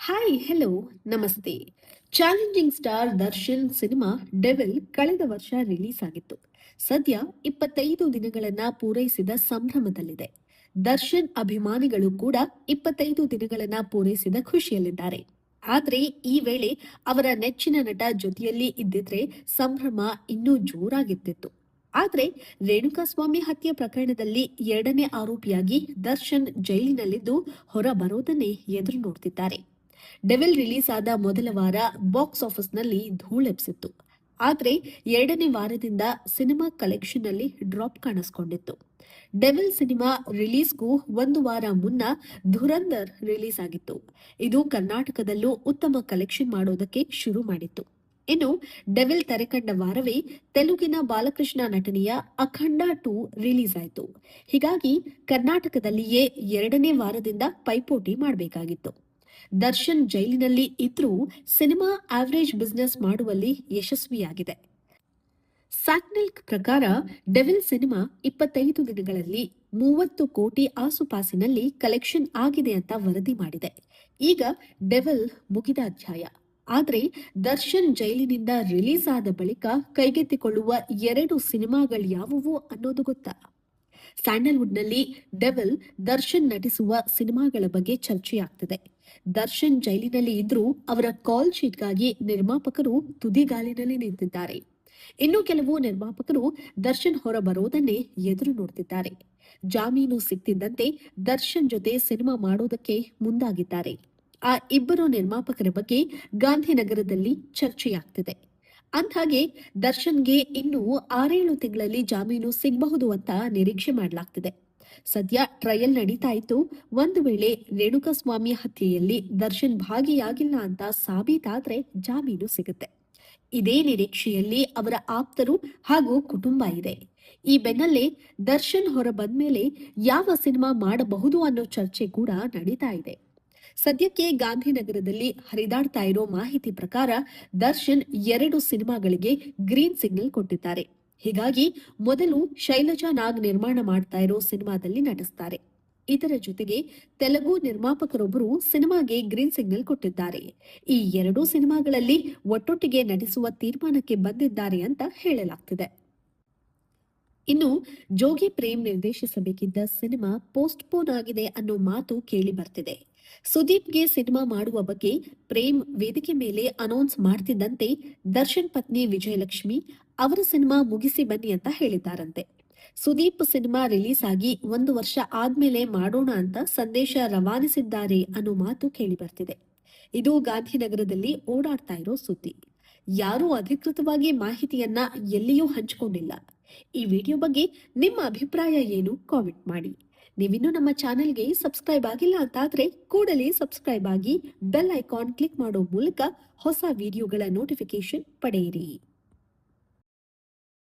Hi hello ನಮಸ್ತೆ. Challenging star Darshan cinema devil ಕಳೆದ ವರ್ಷ ರಿಲೀಸ್ ಆಗಿತ್ತು. ಸದ್ಯ 25 ದಿನಗಳನ್ನ ಪೂರೈಸಿದ ಸಂಭ್ರಮದಲ್ಲಿದೆ. ದರ್ಶನ್ ಅಭಿಮಾನಿಗಳು ಕೂಡ 25 ದಿನಗಳನ್ನ ಪೂರೈಸಿದ ಖುಷಿಯಲ್ಲಿದ್ದಾರೆ. ಆದ್ರೆ ಈ ವೇಳೆ ಅವರ ನೆಚ್ಚಿನ ನಟ ಜೊತೆಯಲ್ಲಿ ಇದ್ದಿದ್ರೆ ಸಂಭ್ರಮ ಇನ್ನೂ ಜೋರಾಗಿರ್ತಿತ್ತು. ಆದ್ರೆ ರೇಣುಕಾಸ್ವಾಮಿ ಹತ್ಯೆ ಪ್ರಕರಣದಲ್ಲಿ ಎರಡನೇ ಆರೋಪಿಯಾಗಿ ದರ್ಶನ್ ಜೈಲಿನಲ್ಲಿದ್ದು ಹೊರ ಬರೋದನ್ನೇ ಎದುರು ನೋಡ್ತಿದ್ದಾರೆ. ಡೆವಿಲ್ ರಿಲೀಸ್ ಆದ ಮೊದಲ ವಾರ ಬಾಕ್ಸ್ ಆಫೀಸ್ನಲ್ಲಿ ಧೂಳೆಬ್ಸಿತ್ತು. ಆದ್ರೆ ಎರಡನೇ ವಾರದಿಂದ ಸಿನಿಮಾ ಕಲೆಕ್ಷನ್ ನಲ್ಲಿ ಡ್ರಾಪ್ ಕಾಣಿಸ್ಕೊಂಡಿತ್ತು. ಡೆವಿಲ್ ಸಿನಿಮಾ ರಿಲೀಸ್ಗೂ ಒಂದು ವಾರ ಮುನ್ನ ಧುರಂಧರ್ ರಿಲೀಸ್ ಆಗಿತ್ತು. ಇದು ಕರ್ನಾಟಕದಲ್ಲೂ ಉತ್ತಮ ಕಲೆಕ್ಷನ್ ಮಾಡೋದಕ್ಕೆ ಶುರು ಮಾಡಿತ್ತು. ಇನ್ನು ಡೆವಿಲ್ ತೆರೆಕಂಡ ವಾರವೇ ತೆಲುಗಿನ ಬಾಲಕೃಷ್ಣ ನಟನೆಯ ಅಖಂಡ 2 ರಿಲೀಸ್ ಆಯಿತು. ಹೀಗಾಗಿ ಕರ್ನಾಟಕದಲ್ಲಿಯೇ ಎರಡನೇ ವಾರದಿಂದ ಪೈಪೋಟಿ ಮಾಡಬೇಕಾಗಿತ್ತು. ದರ್ಶನ್ ಜೈಲಿನಲ್ಲಿ ಇದ್ರೂ ಸಿನಿಮಾ ಆವರೇಜ್ ಬಿಸಿನೆಸ್ ಮಾಡುವಲ್ಲಿ ಯಶಸ್ವಿಯಾಗಿದೆ. ಸ್ಯಾಕ್ನೆಲ್ಕ್ ಪ್ರಕಾರ ಡೆವಿಲ್ ಸಿನಿಮಾ 25 ದಿನಗಳಲ್ಲಿ 30 ಕೋಟಿ ಆಸುಪಾಸಿನಲ್ಲಿ ಕಲೆಕ್ಷನ್ ಆಗಿದೆ ಅಂತ ವರದಿ ಮಾಡಿದೆ. ಈಗ ಡೆವಿಲ್ ಮುಗಿದ ಅಧ್ಯಾಯ. ಆದ್ರೆ ದರ್ಶನ್ ಜೈಲಿನಿಂದ ರಿಲೀಸ್ ಆದ ಬಳಿಕ ಕೈಗೆತ್ತಿಕೊಳ್ಳುವ 2 ಸಿನಿಮಾಗಳ್ಯಾವುವು ಅನ್ನೋದು ಗೊತ್ತಾ? ಸ್ಯಾಂಡಲ್ವುಡ್ನಲ್ಲಿ ಡೆವಿಲ್ ದರ್ಶನ್ ನಟಿಸುವ ಸಿನಿಮಾಗಳ ಬಗ್ಗೆ ಚರ್ಚೆಯಾಗ್ತಿದೆ. ದರ್ಶನ್ ಜೈಲಿನಲ್ಲಿ ಇದ್ರೂ ಅವರ ಕಾಲ್ ಶೀಟ್ಗಾಗಿ ನಿರ್ಮಾಪಕರು ತುದಿಗಾಲಿನಲ್ಲಿ ನಿಂತಿದ್ದಾರೆ. ಇನ್ನು ಕೆಲವು ನಿರ್ಮಾಪಕರು ದರ್ಶನ್ ಹೊರ ಬರೋದನ್ನೇ ಎದುರು ನೋಡ್ತಿದ್ದಾರೆ. ಜಾಮೀನು ಸಿಕ್ತಿದ್ದಂತೆ ದರ್ಶನ್ ಜೊತೆ ಸಿನಿಮಾ ಮಾಡೋದಕ್ಕೆ ಮುಂದಾಗಿದ್ದಾರೆ. ಆ ಇಬ್ಬರು ನಿರ್ಮಾಪಕರ ಬಗ್ಗೆ ಗಾಂಧಿನಗರದಲ್ಲಿ ಚರ್ಚೆಯಾಗ್ತಿದೆ. ಅಂದ್ಹಾಗೆ ದರ್ಶನ್ಗೆ ಇನ್ನೂ 6-7 ತಿಂಗಳಲ್ಲಿ ಜಾಮೀನು ಸಿಗಬಹುದು ಅಂತ ನಿರೀಕ್ಷೆ ಮಾಡಲಾಗ್ತಿದೆ. ಸದ್ಯ ಟ್ರಯಲ್ ನಡೀತಾ ಇತ್ತು. ಒಂದು ವೇಳೆ ರೇಣುಕಾಸ್ವಾಮಿ ಹತ್ಯೆಯಲ್ಲಿ ದರ್ಶನ್ ಭಾಗಿಯಾಗಿಲ್ಲ ಅಂತ ಸಾಬೀತಾದ್ರೆ ಜಾಮೀನು ಸಿಗುತ್ತೆ. ಇದೇ ನಿರೀಕ್ಷೆಯಲ್ಲಿ ಅವರ ಆಪ್ತರು ಹಾಗೂ ಕುಟುಂಬ ಇದೆ. ಈ ಬೆನ್ನಲ್ಲೇ ದರ್ಶನ್ ಹೊರ ಬಂದ್ಮೇಲೆ ಯಾವ ಸಿನಿಮಾ ಮಾಡಬಹುದು ಅನ್ನೋ ಚರ್ಚೆ ಕೂಡ ನಡೀತಾ ಇದೆ. ಸದ್ಯಕ್ಕೆ ಗಾಂಧಿನಗರದಲ್ಲಿ ಹರಿದಾಡ್ತಾ ಇರೋ ಮಾಹಿತಿ ಪ್ರಕಾರ ದರ್ಶನ್ 2 ಸಿನಿಮಾಗಳಿಗೆ ಗ್ರೀನ್ ಸಿಗ್ನಲ್ ಕೊಟ್ಟಿದ್ದಾರೆ. ಹೀಗಾಗಿ ಮೊದಲು ಶೈಲಜಾ ನಾಗ್ ನಿರ್ಮಾಣ ಮಾಡ್ತಾ ಇರೋ ಸಿನಿಮಾದಲ್ಲಿ ನಟಿಸ್ತಾರೆ. ಇದರ ಜೊತೆಗೆ ತೆಲುಗು ನಿರ್ಮಾಪಕರೊಬ್ಬರು ಸಿನಿಮಾಗೆ ಗ್ರೀನ್ ಸಿಗ್ನಲ್ ಕೊಟ್ಟಿದ್ದಾರೆ. ಈ 2 ಸಿನಿಮಾಗಳಲ್ಲಿ ಒಟ್ಟೊಟ್ಟಿಗೆ ನಟಿಸುವ ತೀರ್ಮಾನಕ್ಕೆ ಬಂದಿದ್ದಾರೆ ಅಂತ ಹೇಳಲಾಗ್ತಿದೆ. ಇನ್ನು ಜೋಗಿ ಪ್ರೇಮ್ ನಿರ್ದೇಶಿಸಬೇಕಿದ್ದ ಸಿನಿಮಾ ಪೋಸ್ಟ್ಪೋನ್ ಆಗಿದೆ ಅನ್ನೋ ಮಾತು ಕೇಳಿ ಬರ್ತಿದೆ. ಸುದೀಪ್ಗೆ ಸಿನಿಮಾ ಮಾಡುವ ಬಗ್ಗೆ ಪ್ರೇಮ್ ವೇದಿಕೆ ಮೇಲೆ ಅನೌನ್ಸ್ ಮಾಡ್ತಿದ್ದಂತೆ ದರ್ಶನ್ ಪತ್ನಿ ವಿಜಯಲಕ್ಷ್ಮಿ ಅವರ ಸಿನಿಮಾ ಮುಗಿಸಿ ಬನ್ನಿ ಅಂತ ಹೇಳಿದ್ದಾರಂತೆ. ಸುದೀಪ್ ಸಿನಿಮಾ ರಿಲೀಸ್ ಆಗಿ 1 ವರ್ಷ ಆದ್ಮೇಲೆ ಮಾಡೋಣ ಅಂತ ಸಂದೇಶ ರವಾನಿಸಿದ್ದಾರೆ ಅನ್ನೋ ಮಾತು ಕೇಳಿ ಬರ್ತಿದೆ. ಇದು ಗಾಂಧಿನಗರದಲ್ಲಿ ಓಡಾಡ್ತಾ ಇರೋ ಸುದ್ದಿ. ಯಾರೂ ಅಧಿಕೃತವಾಗಿ ಮಾಹಿತಿಯನ್ನ ಎಲ್ಲಿಯೂ ಹಂಚಿಕೊಂಡಿಲ್ಲ. ಈ ವಿಡಿಯೋ ಬಗ್ಗೆ ನಿಮ್ಮ ಅಭಿಪ್ರಾಯ ಏನು ಕಾಮೆಂಟ್ ಮಾಡಿ. ನೀವಿನ್ನೂ ನಮ್ಮ ಚಾನೆಲ್ಗೆ ಸಬ್ಸ್ಕ್ರೈಬ್ ಆಗಿಲ್ಲ ಅಂತಾದ್ರೆ ಕೂಡಲೇ ಸಬ್ಸ್ಕ್ರೈಬ್ ಆಗಿ ಬೆಲ್ ಐಕಾನ್ ಕ್ಲಿಕ್ ಮಾಡೋ ಮೂಲಕ ಹೊಸ ವಿಡಿಯೋಗಳ ನೋಟಿಫಿಕೇಶನ್ ಪಡೆಯಿರಿ.